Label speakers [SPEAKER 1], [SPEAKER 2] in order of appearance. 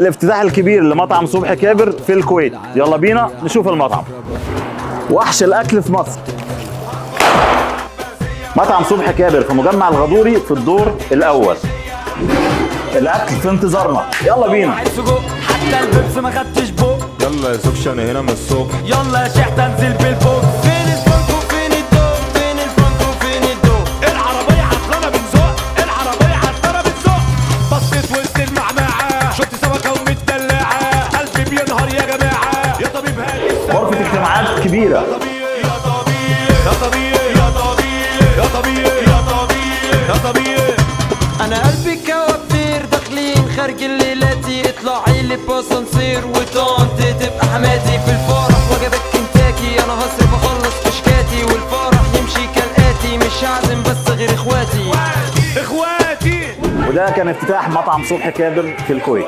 [SPEAKER 1] الافتتاح الكبير لمطعم صبحي كابر في الكويت، يلا بينا نشوف المطعم. وحش الاكل في مصر، مطعم صبحي كابر في مجمع الغدوري في الدور الاول. الاكل في انتظارنا، يلا بينا.
[SPEAKER 2] حتى البيبس ما خدتش بوق.
[SPEAKER 3] يلا يا زوجش انا هنا من الصبح.
[SPEAKER 2] يلا يا شيخ تنزل بالبوك. فين الفرونت وفين الدوق؟ فين الفرونت وفين الدوق؟ العربية عطلانة بنزق، العربية عطلانة بنزق. بصيت وسط المعمعة، شفت سمكة ومتدلعة، قلبي بينهار يا جماعة. يا طبيب هادي
[SPEAKER 1] غرفة اجتماعات كبيرة.
[SPEAKER 2] يا طبيب يا طبيب يا طبيب يا طبيب يا طبيب يا طبيب. انا قلبي كوابتير داخلين خارج الليلاتي، اطلعي لي باسانسير وطنط تبقى حماتي. في الفرح وجبك كنتاكي، انا هصرف اخلص كشكاتي، والفرح يمشي كالاتي، مش هعزم بس غير اخواتي.
[SPEAKER 1] وده كان افتتاح مطعم صبحي كابر في الكويت.